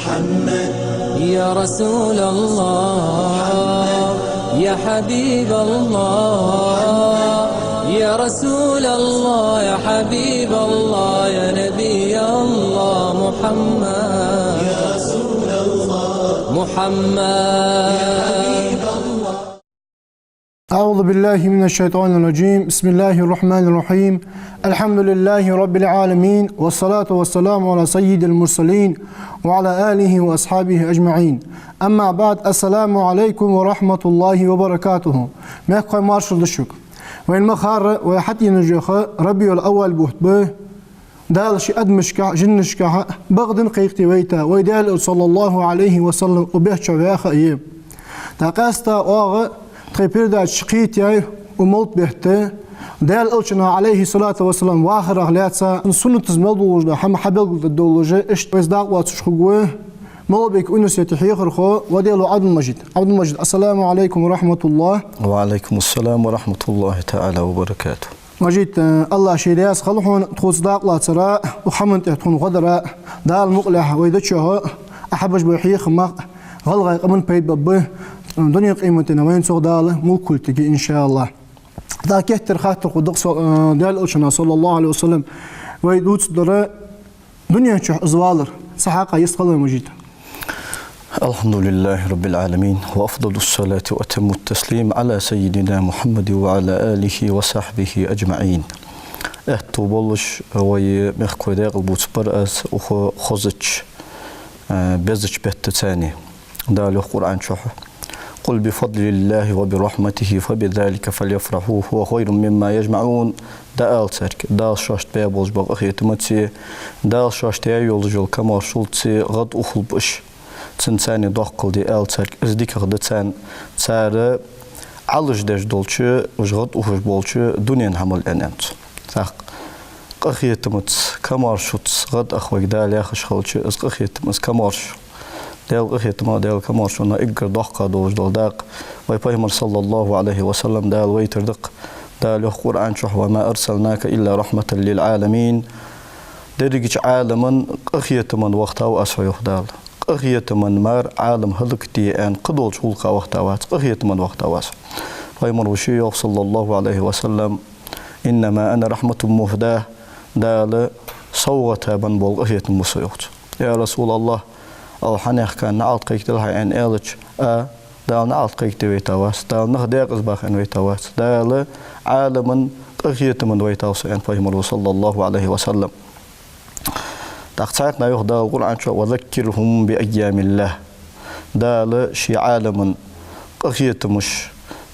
محمد يا رسول الله يا حبيب الله يا رسول الله يا حبيب الله يا نبي الله محمد يا رسول الله محمد. أعوذ بالله من الشيطان الرجيم. بسم الله الرحمن الرحيم. الحمد لله رب العالمين والصلاة والسلام على سيد المرسلين وعلى آله وأصحابه أجمعين. أما بعد، السلام عليكم ورحمة الله وبركاته. مكوي مارشل الشك وين مخار وحتى نجخ ربي الأول بوتبه دال شي أدمشكا جنشكا بغدن قيقتي ويتا ويدال صلى الله عليه وسلم وبه شواخ أيام تاقاستا أوغ تغيبير دا شقيت ياي ومولت بهته دال ألشنا عليه الصلاة والسلام واخر أغلياتسا سنة تزمال دولوجدا حم حبيل دولوجا اشت ويزداق واتشخوه مولبك أنس يتحيخر خو وديالو عبد المجيد. عبد المجيد، السلام عليكم ورحمة الله. وعليكم السلام ورحمة الله تعالى وبركاته. مجيد الله شيداس خلحون تخوص داق لاتسراء وحمن تحتون غدراء دال مقلح ويدتشه أحبش بيحيخ ما غلغي قمن بيت ببه دنيا قيمتنا وين سوق داله مو كل تجي إن شاء الله. ذا كتر خاطر قدق دال أوشنا صلى الله عليه وسلم ويدوت درا دنيا شح زوالر سحاقة يسقل مجيد. الحمد لله رب العالمين وأفضل الصلاة وأتم التسليم على سيدنا محمد وعلى آله وصحبه أجمعين. اهتو بولش ويمخكو داغل بوتبرأس وخوزج بيزج بهتتاني دالو قرآن شوحه قل بفضل الله وبرحمته فبذلك فليفرحوا هو خير مما يجمعون. دال سرك دال شاشت بيابولج باق أخيتمتي دال شاشت يولجول كمار شلتي غد أخل بش تنساني دقل دي آل سرك ازديك غدتان تسارة علج داش دولشي وجغد أخش بولشي دنيا حمل أنانت ثاق أخيتمت كمار شوت غد أخوك دال ياخش خلشي از أخيتمت كمار شو دال أخيتما دال كمار شو نا إقر دقا دولج دول داق ويبايمر صلى الله عليه وسلم دال ويتر دق دال قرآن شح وما أرسلناك إلا رحمة للعالمين. درجة عالما أخيتما وقتا وأسعيخ دال أخيتما مار عالم هلكتي أن قدول شولقا وقتا وات أخيتما وقتا واس ويمر وشيخ صلى الله عليه وسلم إنما أنا رحمة مهداه دال صوغتها بنبول أخيتما مسيوت يا رسول الله أو حنيخ كان نعط قيكت لها أن إلج دال نعط قيكت ويتاواس دال نخديق إزباخ أن ويتاواس دال عالما أخيتما ويتاواس أن فيمر صلى الله عليه وسلم. تقطعنا يهدا القرآن شو وذكرهم بأيام الله دال شي عالما أخيت مش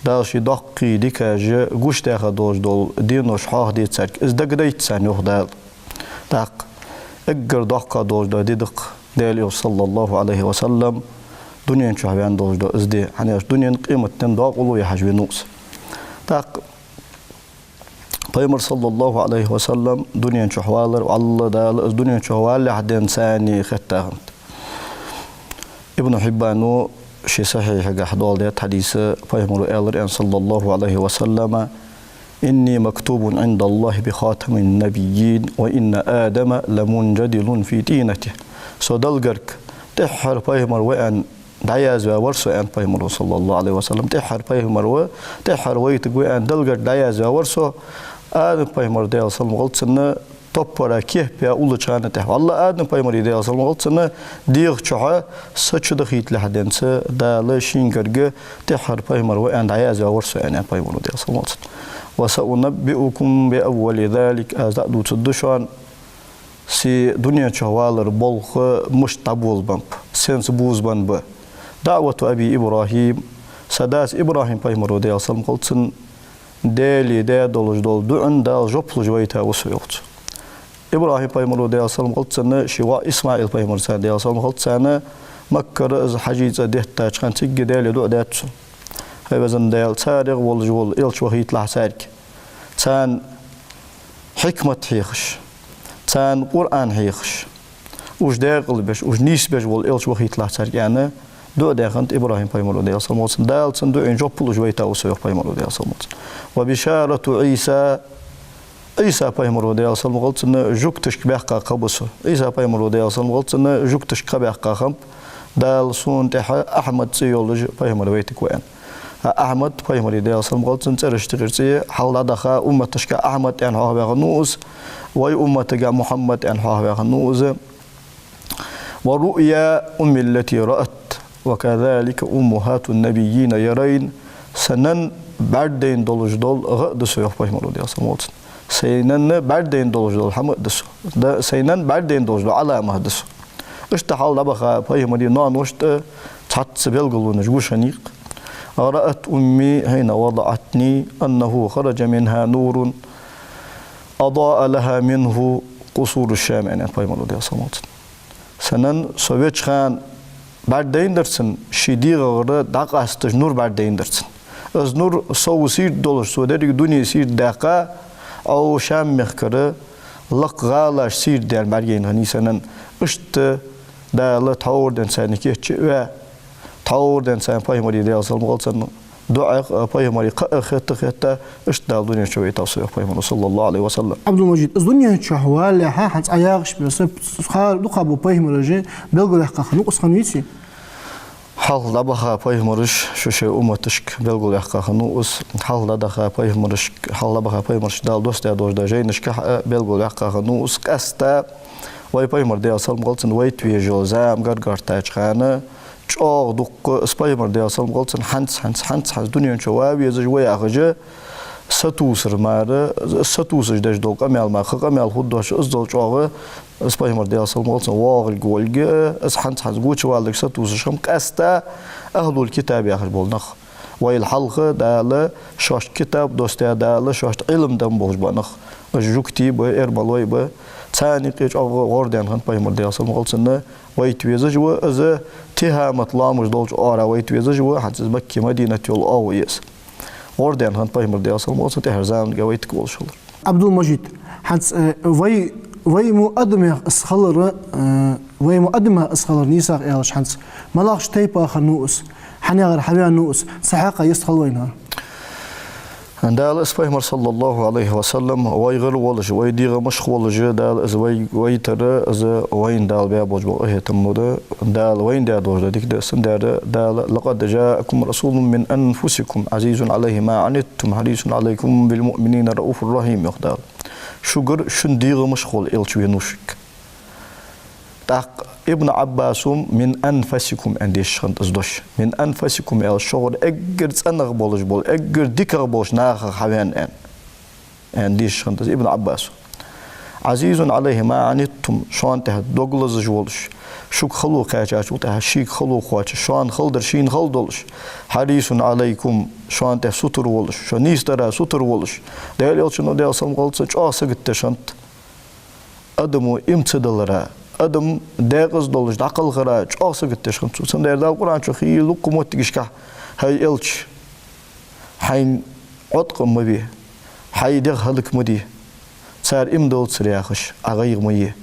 دال شي دقي ديكاج قوش داخل دوج دول دينوش حاه دي تسارك إزدق ديت سان يهدا داق إقر دقا دوج دو ديدق دال صلى الله عليه وسلم دنيا شو هبيان دوج دو إزدي حنيش دنيا قيمة تن داق ولو يحجبي نوس داق بيمر صلى الله عليه وسلم دنيا شحوالر والله دال دنيا شحوال لحد إنساني ختاهنت ابن حبانو شي صحيح حدول ديت حديث بيمر إلر أن صلى الله عليه وسلم إني مكتوب عند الله بخاتم النبيين وإن آدم لمنجدل في دينته صدلجرك تحر بيمر وأن دعياز ورسو أن بيمر صلى الله عليه وسلم تحر بيمر تحر ويتق وأن دلجر دعياز ورسو آدم بيمر ديال صلى غلط سنة توبرا كيه بيا أول شانة ته والله آدم بيمر ديال صلى غلط سنة ديغ شها سچ دخيت لحدنس دال شينجرج تحر بيمر وأن دعياز ورسو أن بيمر ديال صلى غلط وسأنبئكم بأول ذلك أزدو تدشان سي دنيا شوالر بلخ مش تبول بمب سنس بوز بنب دعوة أبي إبراهيم سداس إبراهيم بيمر ديال صلى غلط سن دالي دا دولج دول دعن دال جبل جويتا وسيوت إبراهيم بيمر ديال صلى غلط سنة شواء إسماعيل بيمر سان ديال صلى غلط سنة مكر إز حجيز دهتا كان تيجي دالي دو داتسو هاي بزن ديال سارق والجول إلش وهيت لح سارك تان حكمة هيخش تان قرآن هيخش وش داقل بش وش نيس بش وال إلش وهيت لح سارك يعني دو داخنت إبراهيم بيمر ديال صلى غلط سنة دال سن دو إن جبل جويتا وسيوت بيمر ديال صلى غلط وبشارة عيسى İsa Peygamber odaya sallam qalsın juktuş baqqa qabısı. İsa Peygamber odaya sallam qalsın juktuş qabaqqa qam dal sun teha Ahmed siyoloji Peygamber beyti koyan. Ahmed Peygamber odaya sallam qalsın çarıştırırsa haladaha ummatışka Ahmed en hawa nuz ve ummataga Muhammed en hawa nuz. Ve ru'ya ummillati ra'at ve kazalika ummuhatun nabiyyin yarayn sanan bardayn dolujdol gıdısı yok Peygamber odaya sallam qalsın. Seynen bardayn dolujdol hamıdısı. Da seynen bardayn dolujdol alamahdısı. İşte halda baxa Peygamber nanoşta çatsı belgulunu juşaniq. رأت أمي حين وضعتني أنه خرج منها نور أضاء لها منه قصور الشام يعني Peygamber odaya sallam qalsın. Senin Sovyet çıkan bardayındırsın, şidi ağırı dağastı nur bardayındırsın. Az nur soğu sir dolur, soğudarı dünya sir dağa, o şam mehkarı, laqğalaş sir der bergeyin hani senin işte dağlı tavırdan seni keçi ve tavırdan sen Peygamber odaya sallam qalsın. Dua Peygamber xatta işte dağ dünya şöyle tavsiye Peygamber sallallahu aleyhi ve sellem. Abdülmecid, az dünya şahval ha hans ayağış birse xar duqabu Peygamber'e belgul haqqaqını usqanıysi. Halda baxa Peygamber şu şey ummatışk belgul haqqaqını us halda da Peygamber halda baxa Peygamber dal dosta dojda jeyniska belgul haqqaqını us qasta ve Peygamber de sallam qalsın ve tviye zam gargarta çıxanı çoğ duq Peygamber de sallam qalsın hans dünyanın çoğu yazı ve ağacı satusır marı satusır dej dol qamal ma qamal xuddoş izdol çoğu Peygamber de sallam qalsın wağıl golge as hans guç valdık satusır şam qasta ahlul kitab yaxır bolnaq ve il halqı dalı şoş kitab dosta dalı şoş ilmdan bolbanaq jukti bu erbaloy bu Çaniq ordan han Peygamber de sallam qalsın ve tviye ve az tihamat lamız dolç ara ve tviye ve hansız Mekke Medine yol aviyes. Oradan han Peygamber de sallam qalsın her zaman gavaytık bolşulur. Abdülmecid, hans ve muadme asxaları ve muadme asxaları nisaq yalış hans malaqş taypa xanus hanagar habiyan nus sahaqa yasxal wayna. Dal Peygamber sallallahu aleyhi ve sellem ويغر ولج ويديغ مشخ ولج دال از ويتر از وين دال بيا بوج بو هتمود دال وين دال دوج ديك دسن دال لقد جاءكم رسول من انفسكم عزيز عليه ما عنتم حريص عليكم بالمؤمنين رؤوف رحيم يقدر شجر شن ديغ مشخ ول الچوينوشك تاق ابن عباسum min anfasikum endişkant azdoş min anfasikum el şoğur egger tsanag boluş bol egger dikar boluş nağa haven en endişkant ibn Abbas azizun aleyhi ma anittum şu an te doglazı boluş şu xalu qaçaç uta şik xalu qaç şu an xaldır şin xal doluş harisun aleykum şu an te sutur boluş şu nistara sutur boluş del elçin o del sam qalsa çoğsa gitti şant adamı imtidalara adam dağız doluş aqıl qara çoğsa gitti şant sen derda Kur'an çok iyi lukumot gişka hay elç hayn otqım bi hay dağ halık mudi sar imdol sıryaxış ağayğmayı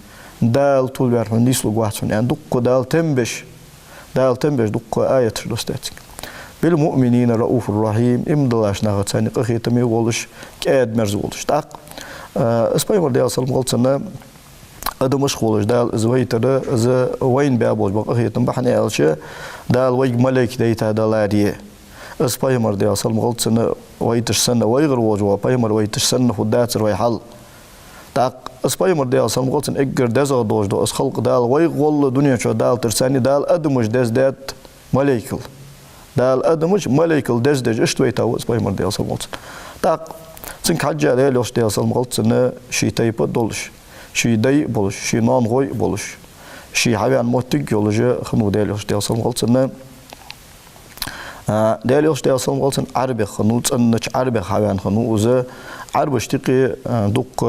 dal tul verhun dislu guatsun yani dukku dal tembeş dukku ayet dostat bil mu'minina raufur rahim imdalaş nağatsani qıxitami oluş qad merz oluş taq Peygamber de sallam qalsana adamış oluş dal zwaytara az wayn ba bol qıxitim bahne elçi dal way malek deyta dalariye Peygamber de sallam qalsana waytışsana waygır wajwa Peygamber waytışsana hudatsır way hal taq Peygamber de sallam qalsın egger deza dojdo as xalq dal way qollu dünya ço dal tirsani dal adamış dezdat malekil dal adamış malekil dezdej iştwayta Peygamber de sallam qalsın taq sen hacca de los de sallam qalsın şey taypa doluş şey day boluş şey nan goy boluş şey hayan motik yolucu xunu de los de sallam qalsın de los de sallam qalsın arbi xunu tsannaç arbi hayan xunu uza عرب اشتقي دق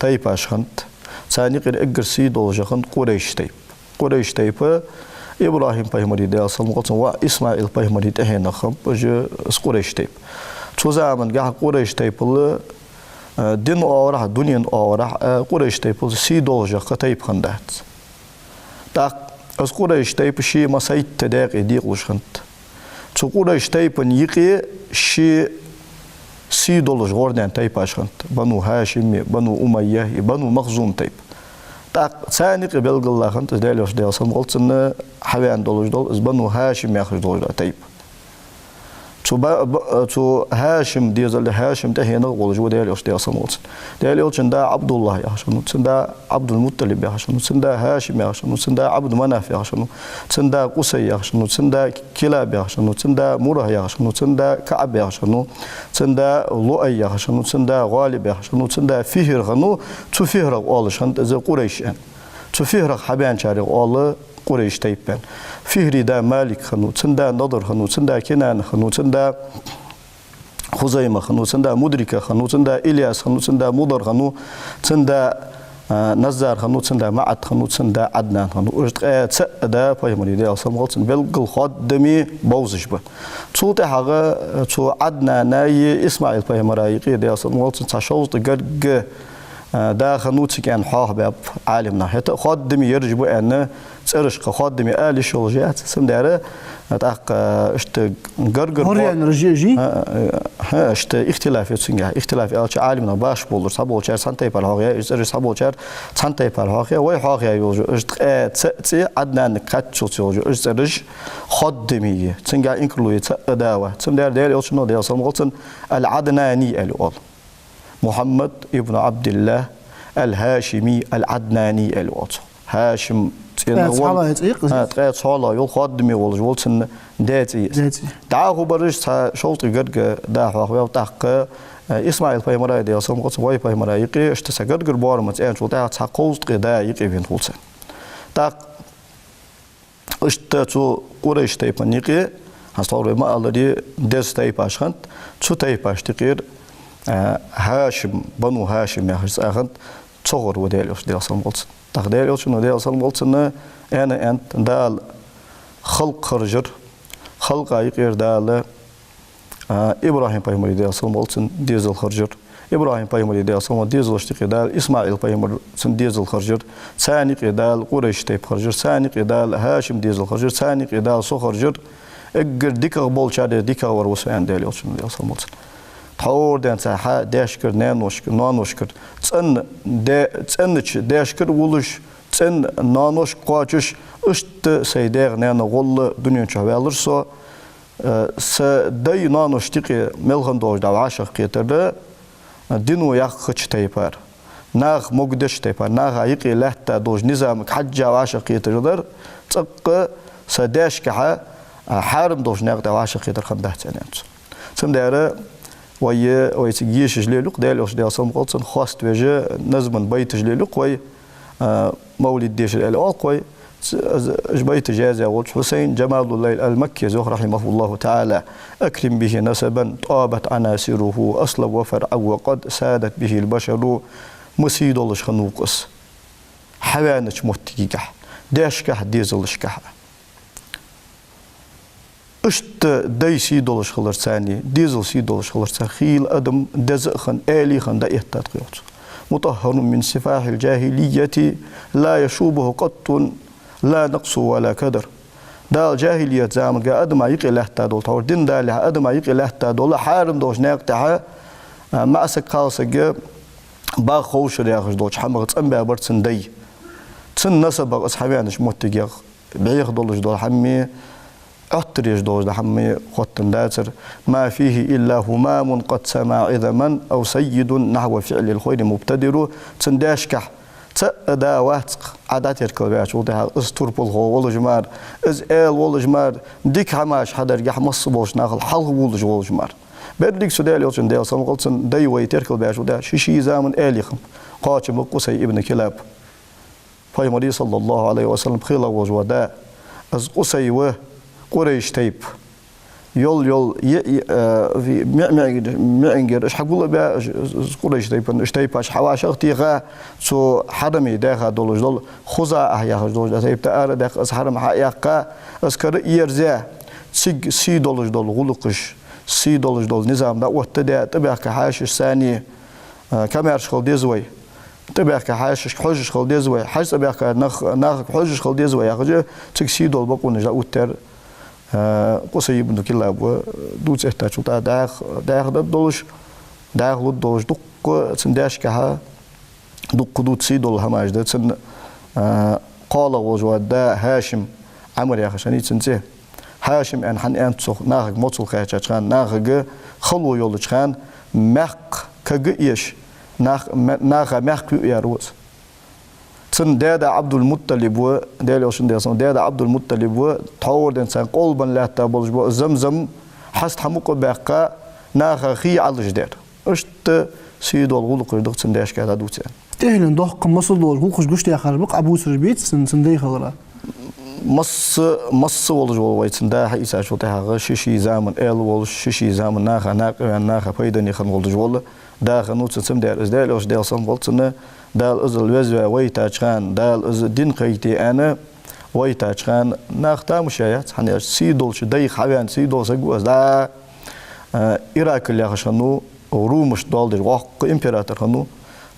تايب عشانت ثاني غير اجرسي دولجخن قريش تايب ابراهيم بايمري ده اصلا قلت واسماعيل بايمري ده هنا خم بجا قريش تايب تو زمان قاع قريش تايب دين اورا دنيا اورا قريش تايب سي دولجخ تايب خندات تا اس قريش تايب شي مسايت تداق دي قشخنت تو قريش تايب نيقي شي سي دولش غوردان تيب أشخنت بنو هاشم بنو أمية بنو مخزوم تيب تاق ثاني قبل الله خنت دالوش دال سم قلتن حوان دولش دول إز بنو هاشم يخرج دولش تيب تو هاشم ديزل هاشم تهينا ولج ودالوش دال سم قلتن دالوش دا عبد الله يحشنو تندا عبد المطلب يحشنو تندا هاشم يحشنو تندا عبد مناف يحشنو تندا قصي يحشنو تندا كلاب يحشنو تندا مره يحشنو تندا كعب يحشنو تندا لؤي يحشنو تندا غالب يحشنو تندا فهر غنو تو فهر قالش انت ز قريش تو فهر حبان شاري قال قريش تيبان فهري دا مالك خنو تندا نضر خنو تندا كنان خنو تندا خزيمة خنو تندا مدركة خنو تندا إلياس خنو تندا مضر خنو تندا نزار خنو تندا معد خنو تندا عدنان خنو أرجت تأدا بايمري دي أصلا مغلطن بلقل خادمي بوزش با توتي حاجة تو عدنان ناي إسماعيل بايمرايقي دي أصلا مغلطن تشوز تقرق دا خنو تكان حاه باب عالمنا حتى خادمي يرجبو أن ترشق خادمي آل الشولجات سمداره تاق اشت قرقر هوري أن رجيجي ها اشت اختلاف يتسنجها اختلاف ألش عالمنا باش بولر صابول شر سنتي بالهاغيا إزر صابول شر سنتي بالهاغيا وي هاغيا يوجو اشت تي عدنا نكاتشو يوجو اشترج خادمية تسنجها إنكلوي تداوة سمدار ديال يوشنو ديال صمغلتن العدناني الأول محمد ابن عبد الله الهاشمي العدناني الأول هاشم تقيت صالة يول خادمي ولج ولتن داتي دعاه برج شوط قرق داحوا خويا وتحق إسماعيل بايمراي دي أصلا قص واي بايمراي يقي اشتسا قرق بارمت أن شو تاع تحقوز قدا يقي بين ولتن تاق اشتتو قريش تايبن يقي هستور ما الذي دس تايب أشخنت شو تايب أشتقير هاشم بنو هاشم يا خرس أخنت صغر وديالوش دي أصلا قلت تقديالوش إنه دي أصلا قلت إنه أنا أنت دال خلق خرجر خلق يقير دال إبراهيم بايمري دي أصلا قلت ديزل خرجر إبراهيم بايمري دي أصلا ديزل اشتقي دال إسماعيل بايمر ديزل خرجر ثاني قدال قريش تيب خرجر ثاني قدال هاشم ديزل خرجر ثاني قدال صو خرجر اجر ديكا بول شاد ديكا وروسان ديالوش إنه دي أصلا قلت تحور دان ساحة داشكر نانوشكر تسنش داشكر ولش تسن نانوش قاچش اشت سيداغ نانا غل دنيا شوالر سو س داي نانوش تيقي ملغن دوج داو عاشق قيتر دينو يخش تيبار ناغ مقدش تيبار ناغ يقي لحتا دوج نظامك حجا وعاشق قيتر در تق سداشكها حارم دوج ناغ داو عاشق قيتر خنده تانيت سمداره وي تجيش جليلوق دالوش ديال صم قلتن خاص توجه نزمن بيت جليلوق وي مولد ديش الألق وي بيت جازي ولد حسين جمال الله المكي زهر رحمه الله تعالى أكرم به نسبا طابت عناصره أصل وفرع وقد سادت به البشر مسيد الله خنوقس حوانش متجيكح داشكح ديزلشكح اشت داي سي دولش خلر ثاني ديزل سي دولش خلر خيل ادم دزخن الي خن دا احتاط مطهر من سفاح الجاهليه لا يشوبه قط لا نقص ولا كدر دا الجاهليه زعم قا ادم يقي لحتا دول تور دين دا له ادم يقي لحتا دول حارم دوش ناقتها ما اسك خالص با خوش رياخ دوش حمغ صنبا برتسن دي تسن نسب اصحابيانش متجي بيخ دولش دول حمي أتريج دوز لحمي خوتن داتر ما فيه إلا همام قد سمع إذا من أو سيد نحو فعل الخير مبتدر تنداشكح تأدا واتق عادات يركباش وضعها استور بالغو والجمار إز إل والجمار ديك حماش حدر يحمص بوش ناخل حلق والجمار بدك سودال يوتن ديال سمقلتن دايوي تركباش وضع شيشي زامن آليخم قاتم قصي ابن كلاب فايمري صلى الله عليه وسلم خيلا وجودا أز قصي قريش تيب يول في معجر إيش حقول بقى قريش تيب إيش تيب إيش حواش اختيغا سو حرمي داخل دولج دول خزاء أحياء دولج تيب تأر داخل أس حرم حياقة أسكر يرزع سي دولج دول غلقش سي دولج دول نظام دا وتدا تبع كحاش ثاني كمارش خل ديزوي تبع كحاش حجش خل ديزوي حاج تبع كنخ حجش خل ديزوي يا خجة تكسي دول بقون جا وتر قصي ابن كلاب دوت احتاج وتا داخ دولش داخل الدوج دق تنداش كها دق دود سيدول هماج ده تن قال وجواد دا هاشم عمر يا خشاني تنسيه هاشم أن حن أنت ناخج موصل خير خان ناخج خلو يول خان مق كجيش ناخ مق يروز تن دادا عبد المطلب و دال يوشن ديسون دادا عبد المطلب و تور دنسان قلبا لا تبلج بو زمزم حست حمق بقى ناخ خي على الجدار اشت سيدول غلق يدق تن داش كذا دوتين تهلن دق مصل دول غوقش قشت يا خربق ابو سربيت سندي خضرا مص والج ويتن دا حيسا شو تها شيشي زامن ال وال شيشي زامن ناخ فايدني خن والج ولا دا خنوت تسم دار از دال اوش دال سم ولتن دال از الوزوا ويتا خان دال از دين قيتي انا ويتا خان ناختا مشايات حني سيدول شدي خوان سيدول سغوز دا إيراك اللي خشنو رومش دالدر واق إمبراطور خنو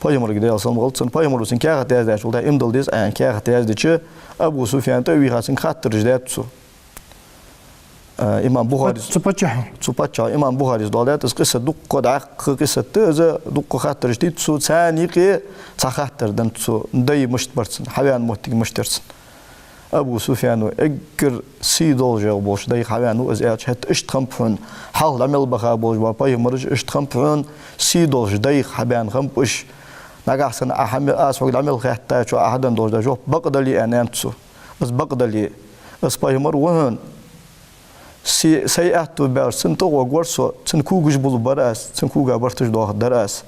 پایمر گدال سم ولتن پایمر وسن كاغ تاز داش ولا امدل ديس ان كاغ تاز دچ ابو سفيان توي خاصن خاطر جداتسو امام بخاري تسبچا امام بخاري دالات قصه دق دق قصه تز دق خاطر جديتسو ثاني قي خاطر دنتسو داي مشت برسن حيوان موتي مشترسن ابو سفيان اجر سيدول جو بوش داي حيوان از اچ هت اشتخمفن حال عمل بخا بوش با پایمر اشتخمفن سيدول داي حبان خمبش ناقصن أحمل أسوق العمل خيحتا شو أحدا دوج ده جو بقدلي أنانتسو بس بقدلي بس بايمر وهن سيئات بارسن تو وقرصو تنكو جبل براس تنكو جابرتش دوه دراس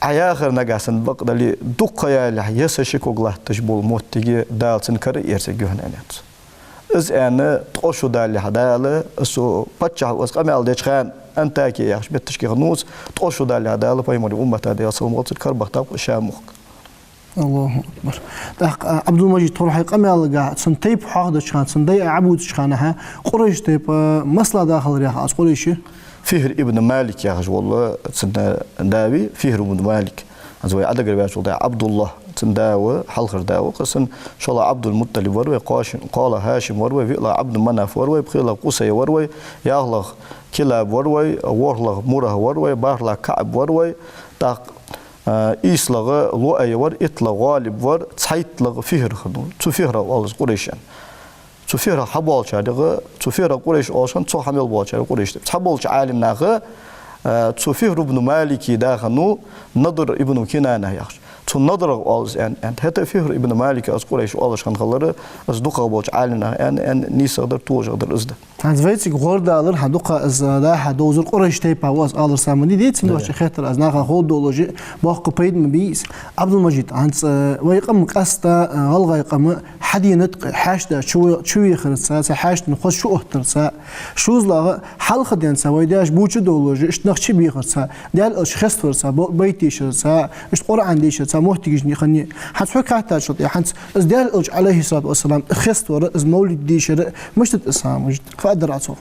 عياخر ناقصن بقدلي دقيا له يسشكو غلاه تجبل موتيجي دال تنكر يرسجوهن أنانتسو إز أنا تقشو دال هداله سو بتشح واسقمال دشخان أنت كي ياخش بتشكي غنوس تقشو دال هداله بايمر أمة هذا يصل وقت الكربة تاب شامخ الله أكبر عبد المجيد تروح يقمال قاعد سنتيب حاضر شخان سندي عبود شخانها قريش تيب مصلى داخل رياح أص قريشي فهر ابن مالك ياخش والله سن داوي فهر ابن مالك زوي عدد قريبات والله عبد الله تنداوى حلخر داوى قسن شاء الله عبد المطلب وروي قال هاشم وروي فيلا عبد مناف وروي بخيلا قصي وروي ياغلغ كلاب وروي ورلغ مره وروي بارلغ كعب وروي تاق إيسلغ لؤي ور إطلغ غالب ور تحيطلغ فهر خدو تفهر والله قريشان تفهر حبال شادغ تفهر قريش أوشان تو حمل بال شادغ قريش تحبال عالم ناغ تفهر ابن مالكي داخنو نضر ابن كنانة يخش تنظر والز أن هذا فهر ابن مالك از قريش والش خان خلره از دقة بوج عالنا أن نيس قدر توج قدر أزده. هنزفيتك غورد على حدقة از ده حدوزر قريش تيبا واس على سامني ديت سندوش خاطر از ناخذ خود دولوجي باق بيد مبيس عبد المجيد هنز ويقم قستا غلغ يقم حدي نطق حاشده شو يخرسا حاشد نخش شو اهترسا شوز لا حلقة دينسا ويداش بوش دولوجي اشتنخشي بيخرسا دال اش خسترسا بيتيشرسا اش قرآن ديشرسا محتاجني خني حتى حتى شو يعني حنس از دال اج عليه الصلاة والسلام خستور از مولد ديشر مش تتسام مش فقدر عصو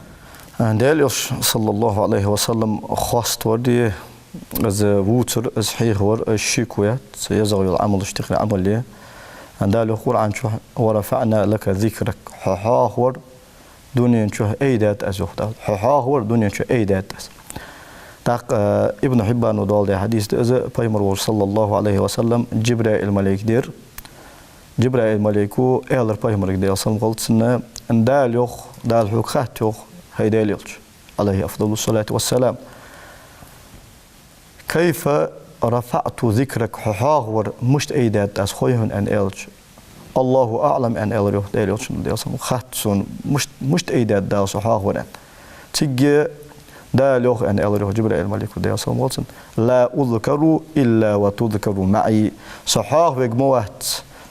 دال اش صلى الله عليه وسلم خاص وردي از ووتر از حيخ ور الشيكويات سيزغي العمل اشتغل عمل ليه عندها القرآن شو ورفعنا لك ذكرك حاحور دنيا شو أيدات أزوجت حاحور دنيا شو أيدات تاق ابن حبان ودال ده حديث إذا بيمر صلى الله عليه وسلم جبرائيل الملك دير جبرائيل الملكو إيلر بيمر دير صلى الله عليه وسلم أن دال يخ دال حكات يخ هيدال يلش عليه أفضل الصلاة والسلام كيف رفعت ذكرك حاحور مشت أيدات أس خويهن أن إلش الله أعلم أن إلريو ديلش ديلسم خاتسون مشت أيدات داس حاحور أن تيجي دالوخ أن إلريو جبرائيل الملك ديلسم والسن لا أذكر إلا وتذكر معي صحاح وجموات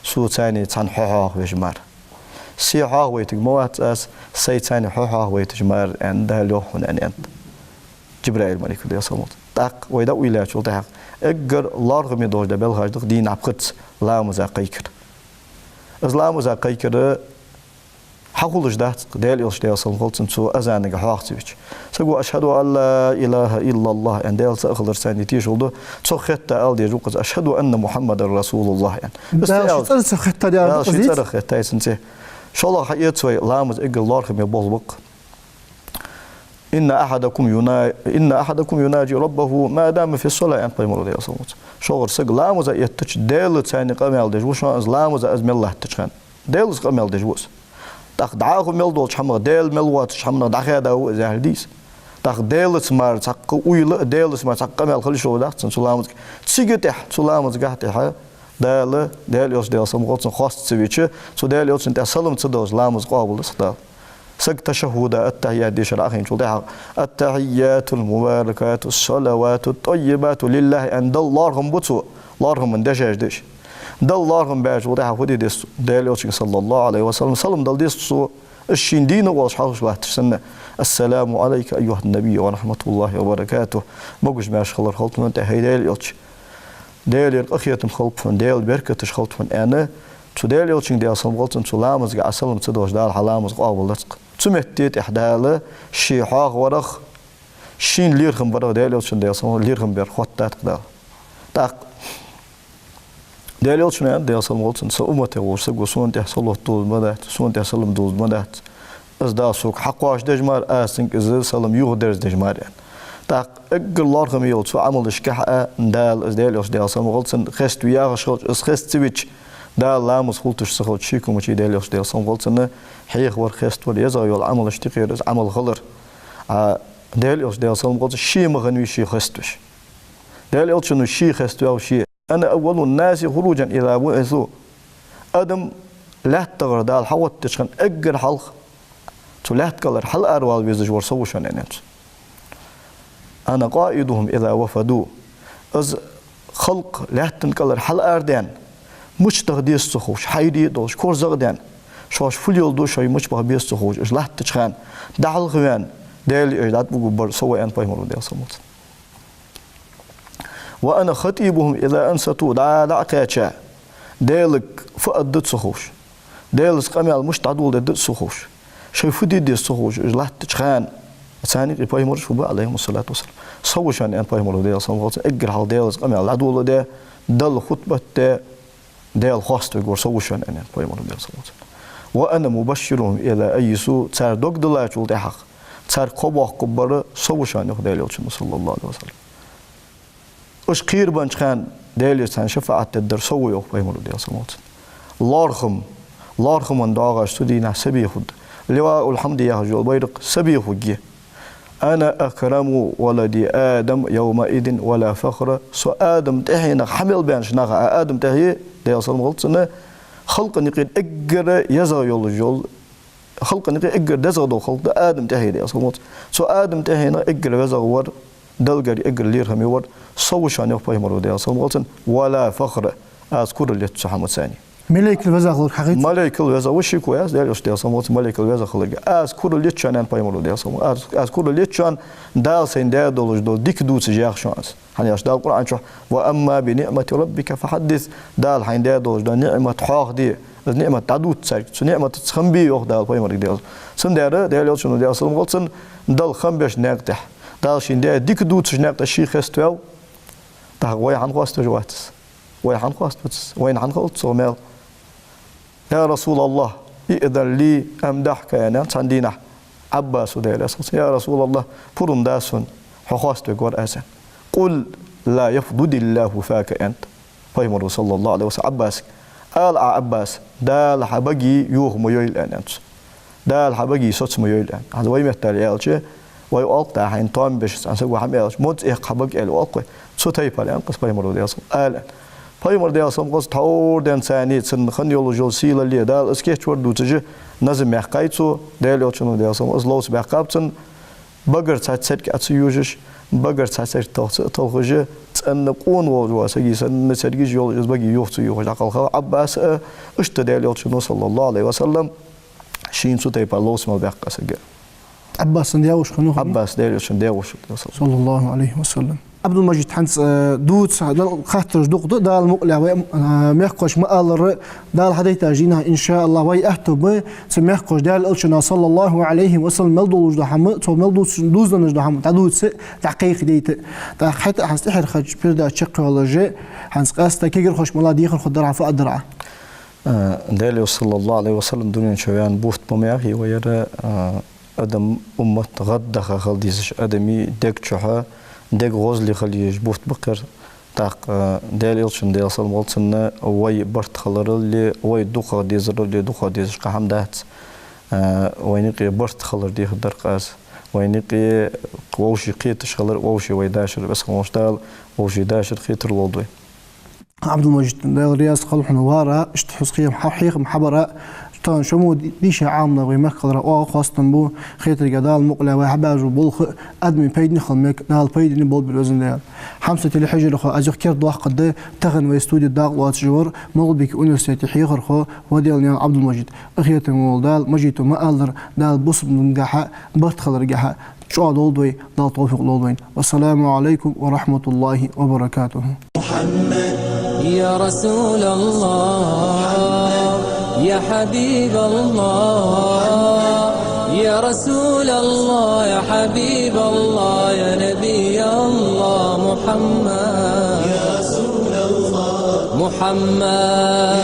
سو ثاني تان حاح وجمار سي حاح ويتجموات أس سي ثاني حاح ويتجمار أن دالوخ أن أنت جبرائيل الملك ديلسم تاق ويدا ويلا شو تاق اگر لارغ می دوش دبل هاجدق دين عبقت لا مزاقيكر از لا مزاقيكر حقولش دات ديال يلش ديال صلغلتن سو ازانك حاقتيش سقو اشهد ان لا اله الا الله ان ديال ساخلر ثاني تيشولدو سو ختا ال دي جوق اشهد ان محمد رسول الله ان بس سو ختا ديال قزيت ختا سنتي شو الله حيت سوي لامز اگر لارغ می بولبق إن أحدكم يناجي ربه ما دام في الصلاة أنت بيمر ديال صموت شغر سق لامز يتش ديل ثاني قمل دج وش از لامز از مله تشخن ديل قمل دج وس تاخ دعاغ مل دول شمر ديل ملوات شمر دخا دا زهل ديس تاخ ديل سمار تاق ويل ديل سمار تاق قمل خل شو داخ سلامز تسيجتح سلامز قحتها ديل يوس ديل صموت خاص تسويتش سو ديل يوس انت سلم تدوز لامز قابل صدا سق تشهد التحيات دي شرعين شو ده التحيات المباركات الصلوات الطيبات لله عند الله هم بتو الله هم من دشاش دش دل الله هم باش وده هودي دس دل صلى الله عليه وسلم سلم دل دس الشين دين وصحابه الله تسنى السلام عليك أيها النبي ورحمة الله وبركاته بقوش باش خلر خلط من تهي دل يوتش دل أخيات خلط من دل بركة خلط من أنا تدل يوتش دل صمغلت سلامز قا سلم تدوش دال حلامز قابل لصق تمتيت إحداله شيحاغ ورخ شين ليرخم برا دل يوتش دل صمغ ليرخم بير خطات قدال تاق دل يوتش دل صمغلت سأمته ورسق وسون تحصل طول مدات سون تحصل دوز مدات أزدا سوق حقواش دجمار أسنك إزل سلم يوه درز دجمار يعني تاق أجر لارخم يوتش عمل دشكحة دال إزدال يوتش دل صمغلت خست وياه شغل خست سويتش دال لامز خلطش سخلت شيكم وشي دال يوتش دل صمغلت حيخ ورخست وريزا يول عمل اشتقير عمل غلر دال يوتش دل صمغلت شي مغنوي شي خستوش دال يوتش إنه شي خستوا وشي أنا أول الناس خروجا إذا بعثوا أدم لا تغر دال حوت تشخن أجر حلق لا تكلر حل أروال بيزج ورصوشان أنت أنا قائدهم إذا وفدوا أز خلق لا تنكلر حل أردان مش تغديس سخوش حيدي دوش كور زغدان شوش فليول دوش شوي مش بغبيس سخوش إج لا تشخان دعل غوان دال إجداد بقبر سوى أن بايمرو ديال صموت وأنا خطيبهم إذا أنستوا دعا كاتشا دالك فأدت سخوش دالس قمال مش تعدول دد سخوش شوي فدي دي سخوش إج لا تشخان ثاني بايمرو شو عليهم الصلاة والسلام سوشان أن بايمرو ديال صموت أجر حال دالس قمال عدول ده دل خطبة دال خاص تقول سوشان أن بايمرو ديال صموت وأنا مبشرهم إلى أي سوء تار دوك دلائل شو تحق تار قباح كبر سوشان يخدال يوتشن صلى الله عليه وسلم إيش خير بنشان دال يسان شفاعة الدر سوي يخ بايمرو ديال صموت لارخم من داغش تدينا سبي خد لواء الحمد يهجو البيرق سبي خد أنا أكرم ولدي آدم يومئذ ولا فخر سو آدم تهينا حمل بينش نغا آدم تهي ديال صموت سنة خلق نقيد أجر يزا يول خلق نقيد أجر دزا دو خلق آدم تهي ديال صموت سو آدم تهينا أجر يزا ور دلقر أجر ليرهم يور صوشان يخ بايمرو ديال صموت ولا فخر أذكر اللي تسحمت ثاني ملك الوزا خلق حقيقة ملك الوزا وشي كويس ديال صموت ملك الوزا خلق أذكر اللي تشان بايمرو ديال صموت أذكر اللي تشان دال سين دال دولج دول ديك دوت جاخ شانس هني أش دال القرآن شو وأما بنعمة ربك فحدث دال حين دال دولج دال نعمة حاق دي نعمة تعدود سرق سو نعمة تخمبي يوخ دال بايمرو ديال سن دال يوتش إنه ديال صموت سن دال خمبش نقطح دال شين دال ديك دوت نقطح شيء خستوال ده وين هنقاست جواتس وين هنقاست بس وين هنقولت صومال يا رسول الله إذن لي أمدحك يعني عندنا عباس وديل يا رسول الله فرم داسون حخاست بقول أسن قل لا يفضل الله فاك أنت فيمر صلى الله عليه وسلم عباس قال عباس دال حبقي يوه ميول أنت دال حبقي صوت ميول أنت هذا وين متريال شيء ويقطع حين طعم بش أنسوا حمل موت إيه حبقي الواقع صوت هاي بالان قص فيمر ديال قال فيمر ديال قص تور دن ثاني سن خن يولو جول سيل اللي دال اسكيتش ورد تجي نزم يحقيتو ديال يوتشنو ديال أزلوس بحقابتن بقر تسات كأتسيوجش بقر تسات توخجة تنقون وجواسجي سن سرجي يول يزبقي يوفتو يوخج عقل عباس اشتدال يوتشنو صلى الله عليه وسلم شين سوتي بالوس ما بحقاسجة عباس دياوش خنوه عباس دياوش دياوش صلى الله عليه وسلم عبد المجيد حنس دوت دال خاطر دوق دال مقلع ميخقش مقالر دال حديتا جينا ان شاء الله واي احتب سميخقش دال الشنا صلى الله عليه وسلم ملدو جدحم تو ملدو دوزن جدحم تعدوت تحقيق ديت حتى حنس تحر خج بيردا تشق ولا جي حنس قاستا كيغر خوش ملا ديخر خضرع فادرع دال صلى الله عليه وسلم دنيا شويان بوفت بمياخي ويرا أدم أمة غدا خالديش أدمي دك شها دك غزل خليج بوت بكر تاق دال إلشن دال صلمالتنا وي برت خلر اللي وي دوخا ديزر اللي دوخا ديزر قهم دات وينقي برت خلر دي خدر قاس وينقي ووشي قيت شخلر ووشي ويداشر بس خموشتال ووشي داشر خيتر الوضوي عبد المجيد دال رياض خلح نوارا اشتحس قيم حقيق محبرة طبعا شمو ديش عامنا ويمك قدر أو خاصة بو خيط الجدال مقلة وحباج وبلخ أدمي بيدني خلمك نال بيدني بول بالوزن ده حمسة الحجر خو أجر كير ضاق قد تغن ويستوديو داق واتجور مغلبك أونيفرسيتي حيخر خو وديال نيان عبد المجيد أخيرا مول دال مجيتو ما أقدر دال بص من جحا برت خلر جحا شو دولدوي دال توفيق دولدوين والسلام عليكم ورحمة الله وبركاته. محمد يا رسول الله يا حبيب الله يا رسول الله يا حبيب الله يا نبي الله محمد يا رسول الله محمد